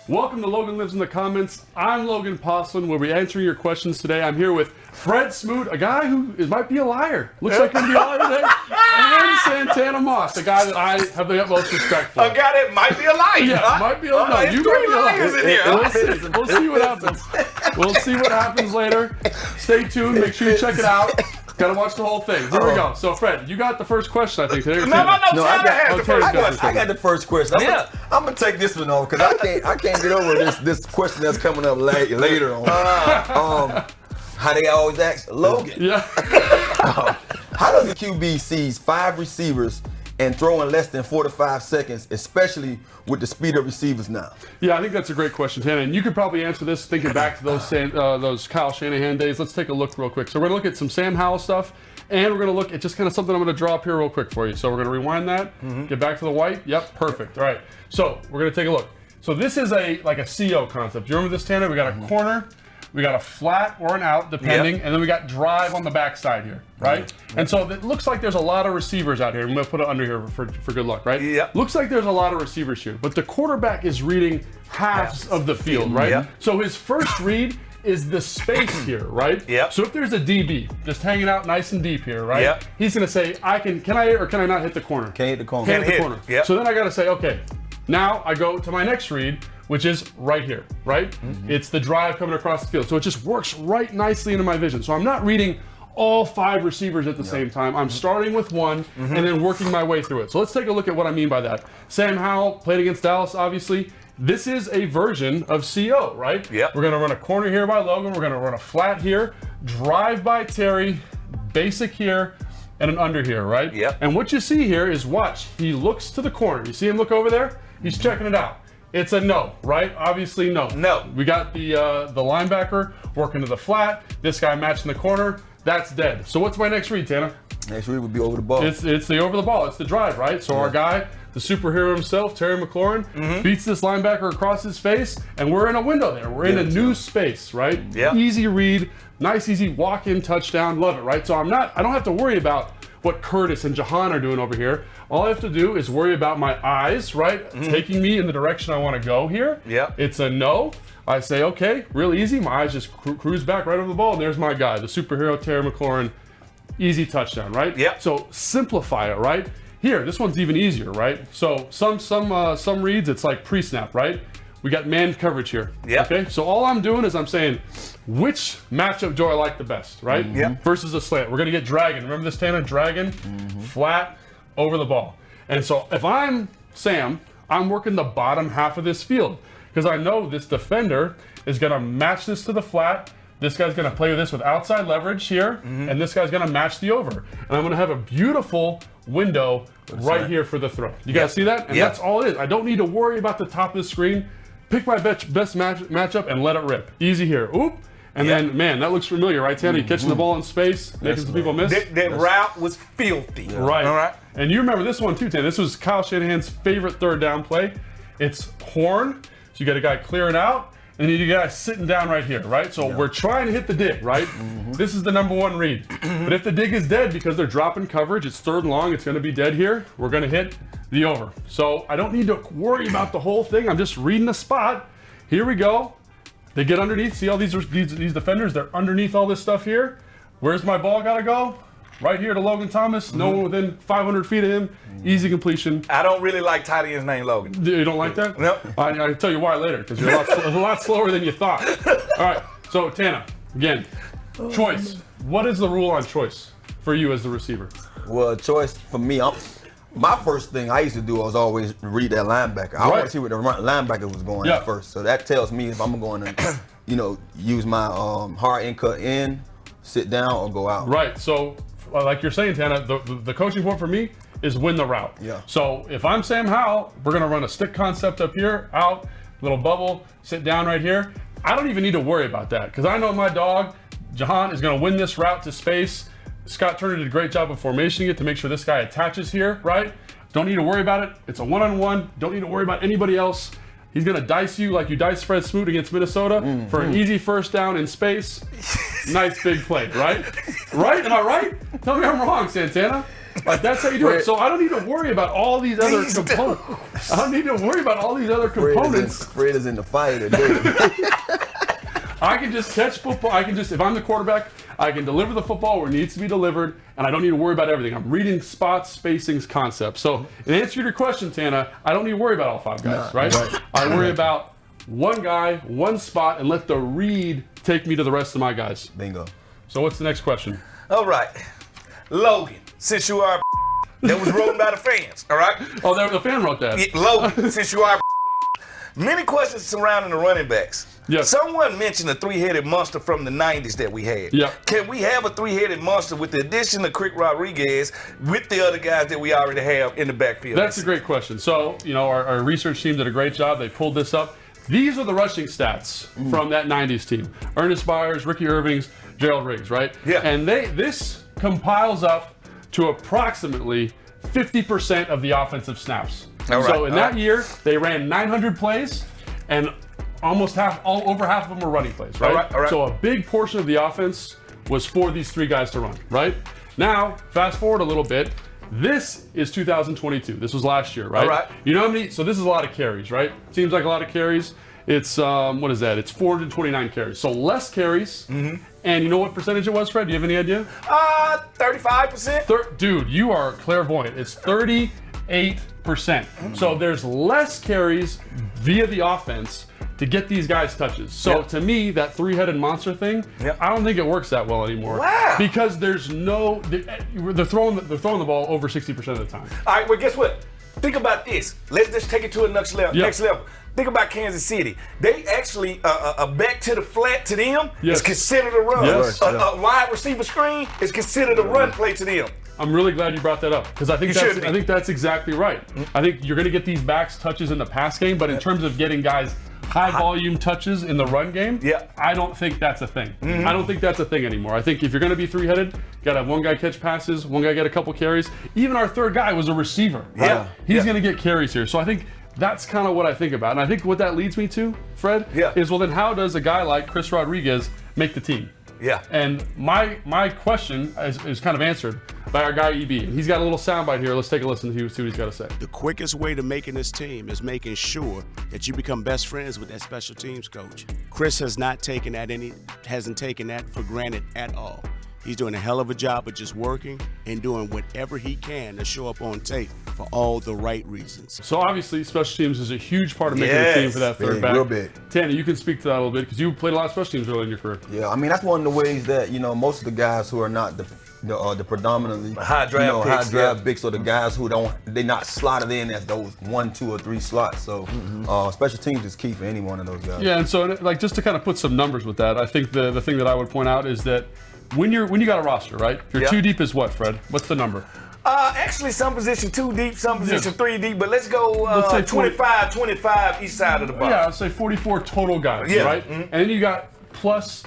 Welcome to Logan Lives in the Comments. I'm Logan Paulsen. We'll be answering your questions today. I'm here with Fred Smoot, a guy who might be a liar. Looks like he'll be a liar today. And Santana Moss, a guy that I have the utmost respect for. A guy that might be a liar. Yeah, might be a liar. There's three liars in here. We'll see what happens. We'll see what happens later. Stay tuned. Make sure you check it out. Got to watch the whole thing. Here we go. So, Fred, you got the first question, I think, today. No, Tanner has the first question. I got the first question. I'm gonna take this one off because I can't get over this question that's coming up later on. How they always ask Logan. Yeah. How does a QB seize 5 receivers and throw in less than 4 to 5 seconds, especially with the speed of receivers now? Yeah, I think that's a great question, Tana. And you could probably answer this thinking back to those Kyle Shanahan days. Let's take a look real quick. So we're going to look at some Sam Howell stuff, and we're going to look at just kind of something I'm going to draw up here real quick for you. So we're going to rewind that, get back to the white. Yep, perfect. All right. So we're going to take a look. So this is like a CO concept. You remember this, Tana? We got a corner. We got a flat or an out, depending, and then we got drive on the backside here, right? And so it looks like there's a lot of receivers out here. I'm going to put it under here for good luck, right? Yeah. Looks like there's a lot of receivers here, but the quarterback is reading halves of the field, right? Yeah. So his first read is the space here, right? Yeah. So if there's a DB just hanging out nice and deep here, right? Yeah. He's going to say, can I or can I not hit the corner? Can't hit the corner. Can't hit the hit. corner. Yeah. So then I got to say, okay, now I go to my next read, which is right here, right? It's the drive coming across the field. So it just works right nicely into my vision. So I'm not reading all 5 receivers at the same time. I'm starting with one and then working my way through it. So let's take a look at what I mean by that. Sam Howell played against Dallas, obviously. This is a version of CO, right? Yep. We're gonna run a corner here by Logan. We're gonna run a flat here, drive by Terry, basic here, and an under here, right? Yep. And what you see here is, watch, he looks to the corner. You see him look over there? He's checking it out. It's a no, right? Obviously no. No. We got the linebacker working to the flat. This guy matching the corner. That's dead. So what's my next read, Tana? Next read would be over the ball. It's the over the ball. It's the drive, right? So our guy, the superhero himself, Terry McLaurin, beats this linebacker across his face, and we're in a window there. We're in a new space, right? Yeah. Easy read, nice, easy walk-in touchdown. Love it, right? So I don't have to worry about what Curtis and Jahan are doing over here. All I have to do is worry about my eyes, right? Taking me in the direction I want to go here. Yeah. It's a no. I say, okay, real easy. My eyes just cruise back right over the ball, and there's my guy, the superhero Terry McLaurin. Easy touchdown, right? Yep. So simplify it, right? Here, this one's even easier, right? So some reads, it's like pre-snap, right? We got man coverage here. Yep. Okay. So all I'm doing is I'm saying, which matchup do I like the best, right? Yep. Versus a slant. We're gonna get dragon. Remember this, Tana? Dragon, flat, over the ball. And so if I'm Sam, I'm working the bottom half of this field because I know this defender is gonna match this to the flat. This guy's gonna play with this with outside leverage here, and this guy's gonna match the over. And I'm gonna have a beautiful window right here for the throw. You guys see that? And that's all it is. I don't need to worry about the top of the screen. Pick my best matchup and let it rip. Easy here. Oop. And then, man, that looks familiar, right, Tanner? You catching the ball in space, making some people miss. That route was filthy. Right. All right. And you remember this one too, Tanner. This was Kyle Shanahan's favorite third down play. It's horn. So you got a guy clearing out, and then you got a guy sitting down right here, right? So we're trying to hit the dig, right? This is the #1 read. But if the dig is dead because they're dropping coverage, it's third and long, it's going to be dead here. We're going to hit the over. So I don't need to worry about the whole thing. I'm just reading the spot. Here we go. They get underneath. See all these defenders? They're underneath all this stuff here. Where's my ball got to go? Right here to Logan Thomas. No one within 500 feet of him. Easy completion. I don't really like tight end's name, Logan. You don't like that? No. I can tell you why later, because you're a lot slower than you thought. All right, so Tana, again, choice. What is the rule on choice for you as the receiver? Well, choice for me, my first thing I used to do was always read that linebacker. I want to see where the linebacker was going at first. So that tells me if I'm going to, use my hard end cut in, sit down, or go out. Right. So, like you're saying, Tana, the coaching point for me is win the route. Yeah. So if I'm Sam Howell, we're gonna run a stick concept up here, out, little bubble, sit down right here. I don't even need to worry about that because I know my dog, Jahan, is gonna win this route to space. Scott Turner did a great job of formationing it to make sure this guy attaches here, right? Don't need to worry about it. It's a one-on-one. Don't need to worry about anybody else. He's going to dice you like you diced Fred Smoot against Minnesota for an easy first down in space. Nice big play, right? Right? Am I right? Tell me I'm wrong, Santana. Like that's how you do it. So I don't need to worry about all these other components. I don't need to worry about all these other components. Fred is in the fight. I can just catch football. If I'm the quarterback, I can deliver the football where it needs to be delivered, and I don't need to worry about everything. I'm reading spots, spacings, concepts. So in answer to your question, Tana, I don't need to worry about all 5 guys, right? I worry about one guy, one spot, and let the read take me to the rest of my guys. Bingo. So what's the next question? All right. Logan, since you are that was wrote by the fans, all right? Oh, the fan wrote that. Logan, since you are many questions surrounding the running backs. Yes. Someone mentioned a 3-headed monster from the 90s that we had. Yeah. Can we have a 3-headed monster with the addition of Crick Rodriguez with the other guys that we already have in the backfield? That's a great question. So, our research team did a great job. They pulled this up. These are the rushing stats from that 90s team. Ernest Byers, Ricky Irvings, Gerald Riggs, right? Yeah. And this compiles up to approximately 50% of the offensive snaps. All right. So in that year, they ran 900 plays, and over half of them were running plays, right? All right. So a big portion of the offense was for these 3 guys to run, right? Now, fast forward a little bit. This is 2022. This was last year, right? All right. You know how many? So this is a lot of carries, right? Seems like a lot of carries. It's what is that? It's 429 carries. So less carries. Mm-hmm. And you know what percentage it was, Fred? Do you have any idea? 35%. Dude, you are clairvoyant. It's 38%. So there's less carries via the offense to get these guys touches. So to me, that 3-headed monster thing, I don't think it works that well anymore. Wow. Because they're throwing the ball over 60% of the time. All right, well, guess what? Think about this. Let's just take it to a next level. Think about Kansas City. They actually, a back to the flat to them is considered a run. Yes. A wide receiver screen is considered a run play to them. I'm really glad you brought that up because I think that's exactly right. I think you're going to get these backs touches in the pass game, but in terms of getting guys high volume touches in the run game, I don't think that's a thing. I don't think that's a thing anymore. I think if you're going to be 3-headed, you got to have one guy catch passes, one guy get a couple carries. Even our 3rd guy was a receiver. Right? He's going to get carries here. So I think that's kind of what I think about. And I think what that leads me to, Fred, is well then how does a guy like Chris Rodriguez make the team? Yeah. And my question is kind of answered by our guy EB. And he's got a little soundbite here. Let's take a listen to see what he's got to say. The quickest way to making this team is making sure that you become best friends with that special teams coach. Chris hasn't taken that for granted at all. He's doing a hell of a job of just working and doing whatever he can to show up on tape for all the right reasons. So obviously, special teams is a huge part of making the team for that 3rd back. Real big. Tana, you can speak to that a little bit because you played a lot of special teams early in your career. Yeah, I mean that's one of the ways that most of the guys who are not the predominantly high draft picks or the guys who they're not slotted in as those 1, 2, or 3 slots. So special teams is key for any one of those guys. Yeah, and so like just to kind of put some numbers with that, I think the thing that I would point out is that when you got a roster, right? If you're 2 deep is what, Fred? What's the number? Actually, some position 2 deep, some position 3 deep, but let's say 25 each side of the box. Yeah, I'll say 44 total guys, right? And then you got plus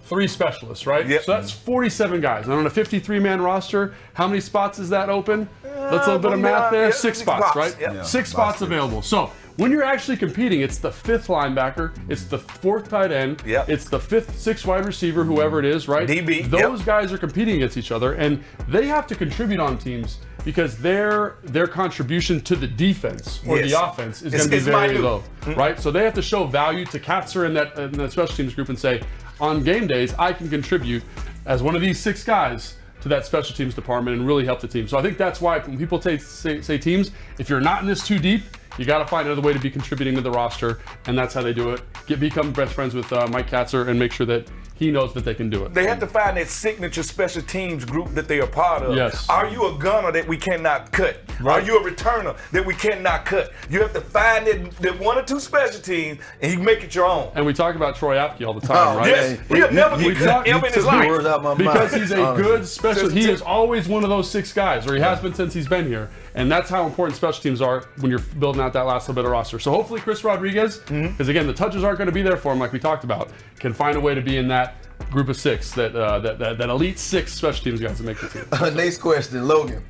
3 specialists, right? So that's 47 guys. And on a 53-man roster, how many spots is that open? That's a little bit of math there. 6 spots, right? 6 spots available. So when you're actually competing, it's the 5th linebacker, it's the 4th tight end, it's the 5th, 6th wide receiver, whoever it is, right? DB. Those guys are competing against each other, and they have to contribute on teams because their contribution to the defense or the offense is going to be very low, right? So they have to show value to Katzer in that special teams group and say, on game days, I can contribute as one of these 6 guys to that special teams department and really help the team. So I think that's why when people say teams, if you're not in this too deep, you got to find another way to be contributing to the roster, and that's how they do it. Become best friends with Mike Katzer and make sure that he knows that they can do it. They have to find that signature special teams group that they are part of. Yes. Are you a gunner that we cannot cut? Right. Are you a returner that we cannot cut? You have to find that 1 or 2 special teams, and you make it your own. And we talk about Troy Apke all the time, right? Yes, he'll never get cut ever in his life. Because he's a good special. He is always one of those 6 guys, or he has been since he's been here. And that's how important special teams are when you're building out that last little bit of roster. So hopefully Chris Rodriguez, because again, the touches aren't going to be there for him like we talked about, can find a way to be in that group of 6, that elite 6 special teams guys to make the team. Next question, Logan.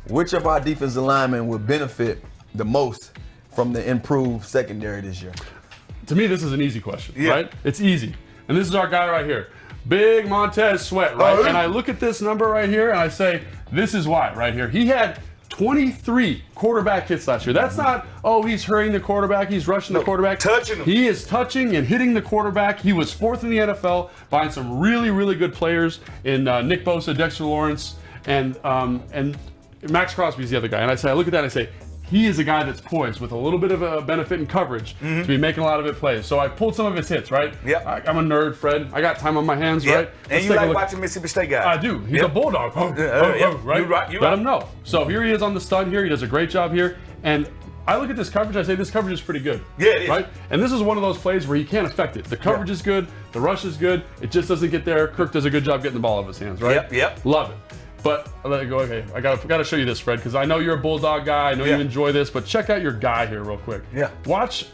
Which of our defensive linemen would benefit the most from the improved secondary this year? To me, this is an easy question, right? It's easy. And this is our guy right here. Big Montez Sweat, right? And I look at this number right here and I say, this is why, right here. He had 23 quarterback hits last year. That's not, oh, he's hurrying the quarterback, he's rushing the quarterback. Touching him. He is touching and hitting the quarterback. He was 4th in the NFL behind some really, really good players in Nick Bosa, Dexter Lawrence, and Max Crosby's the other guy. And I look at that and I say, he is a guy that's poised with a little bit of a benefit in coverage to be making a lot of it plays. So I pulled some of his hits, right? Yeah. I'm a nerd, Fred. I got time on my hands, right? And you like watching Mississippi State guys. I do. He's a bulldog. Right? Let him know. So here he is on the stud here. He does a great job here. And I look at this coverage, I say this coverage is pretty good. Yeah, it is. Right? And this is one of those plays where you can't affect it. The coverage is good, the rush is good, it just doesn't get there. Kirk does a good job getting the ball out of his hands, right? Yep. Love it. But I'll let it go. Okay, I gotta show you this, Fred, because I know you're a bulldog guy. I know you enjoy this, but check out your guy here real quick. Yeah. Watch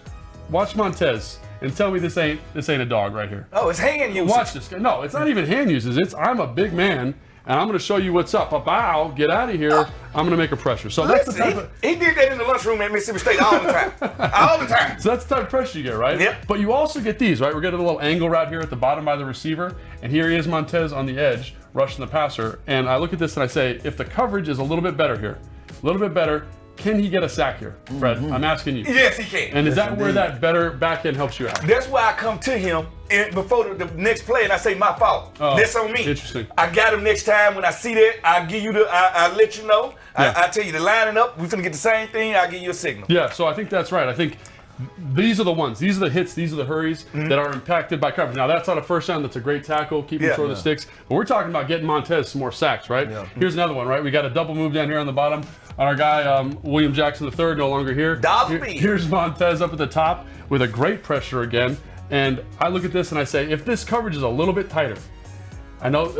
Montez and tell me this ain't a dog right here. Oh, it's hand usage. Watch this guy. No, it's not even hand uses. It's I'm a big man and I'm gonna show you what's up. Bow, get out of here. I'm gonna make a pressure. So that's the type of, he did that in the lunchroom at Mississippi State all the time. All the time. So that's the type of pressure you get, right? Yep. But you also get these, right? We're getting a little angle right here at the bottom by the receiver, and here he is, Montez on the edge, rushing the passer. And I look at this and I say, if the coverage is a little bit better here, a little bit better, can he get a sack here, Fred? I'm asking you. Yes, he can. And is that where that better back end helps you out? That's why I come to him before the next play and I say, my fault. That's on me. Interesting. I got him next time. When I see that, I'll give you I'll let you know. I tell you to line it up. We're finna get the same thing. I'll give you a signal. Yeah, so I think that's right. I think these are the ones. These are the hits. These are the hurries that are impacted by coverage. Now, that's not a first down. That's a great tackle. Keep him short of the sticks. But we're talking about getting Montez some more sacks, right? Yeah. Here's another one, right? We got a double move down here on the bottom. Our guy, William Jackson III, no longer here. Here's Montez up at the top with a great pressure again. And I look at this and I say, if this coverage is a little bit tighter, I know,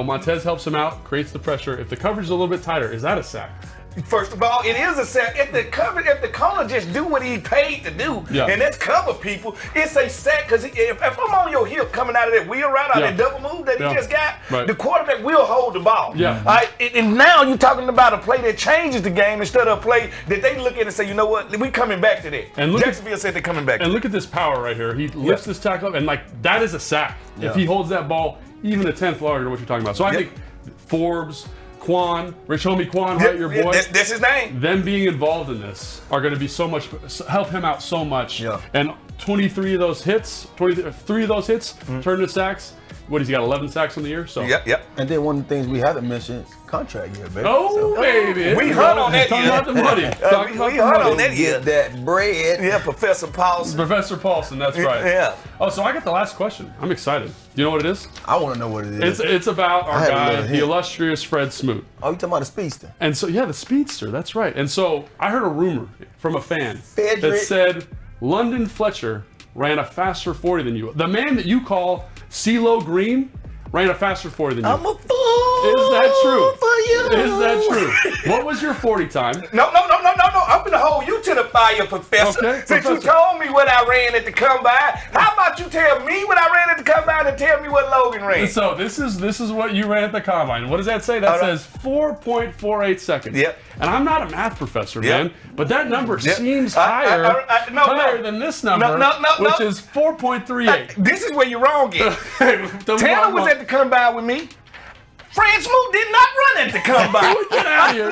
Montez helps him out, creates the pressure. If the coverage is a little bit tighter, is that a sack? First of all, it is a sack. If the corner just do what he paid to do, and that's cover people, it's a sack. Because if I'm on your hip coming out of that wheel route, out of that double move that he just got, the quarterback will hold the ball. Yeah. All right? And now you're talking about a play that changes the game instead of a play that they look at and say, you know what, we coming back to that. And Jacksonville said they're coming back. And look at this power right here. He lifts this tackle up, and that is a sack. If he holds that ball even a tenth larger than what you're talking about. So I think Forbes, Rich Homie Quan, right, your boy. That's his name. Them being involved in this are going to be so much, help him out so much. Yeah. And 23 of those hits, 23 of those hits turned into sacks. What, he's got 11 sacks on the year? So. Yep. And then one of the things we haven't mentioned is contract year, baby. Oh, baby. We hunt on that year. Talking about the money. We hunt on that year. Get that bread. Yeah, Professor Paulsen. Professor Paulsen, that's right. Yeah. Oh, so I got the last question. I'm excited. Do you know what it is? I want to know what it is. It's about our guy, the illustrious Fred Smoot. Oh, you talking about the speedster? And so, the speedster, that's right. And so I heard a rumor from a fan that said London Fletcher ran a faster 40 than you. The man that you call CeeLo Green ran a faster 40 than you. I'm a fool. Is that true? For you. Is that true? What was your 40 time? No. I'm gonna hold you to the fire, Professor. Okay, Since you told me what I ran at the combine, how about you tell me what I ran at the combine and tell me what Logan ran? So this is what you ran at the combine. What does that say? That says 4.48 seconds. Yep. And I'm not a math professor, man, but that number seems higher than this number, which is 4.38. This is where you're wrong at. Tanner was at the combine with me. Fred Smoot did not run at the combine. Get out of here.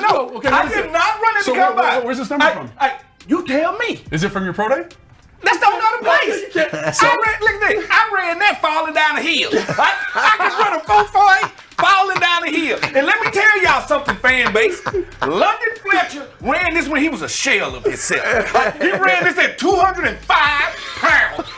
I did not run at the combine. Where's this number from? You tell me. Is it from your pro day? Let's don't go to place. Look at this. I ran that falling down the hill. I can run a 4.48 falling down the hill. And let me tell y'all something, fan base. London Fletcher ran this when he was a shell of himself. He ran this at 205 pounds.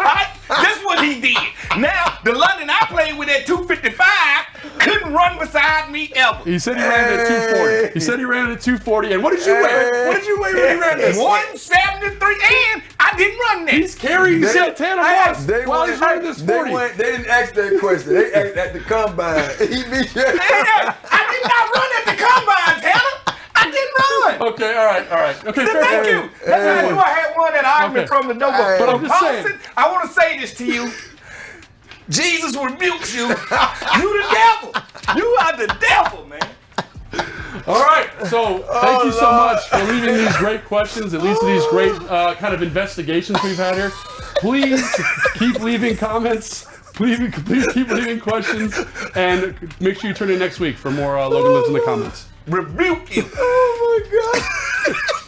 That's what he did. Now, the London I played with at 255 couldn't run beside me ever. He said he ran at 240. He said he ran at 240. And what did you weigh? What did you weigh when he ran this? 173. And I didn't run that. He's carrying Santana while he's running this 40. They didn't ask that question. They asked at the combine. I did not run at the combine, Tanner. I didn't run. Okay, all right. Okay, thank you. That's how I knew I had won that argument from the door. But I'm just saying. I want to say this to you. Jesus rebukes you. You the devil. You are the devil, man. All right, so thank you so much for leaving these great questions. It leads to these great kind of investigations we've had here. Please keep leaving comments. Please keep leaving questions, and make sure you turn in next week for more Logan Lives in the comments. Rebuke you. Oh my God.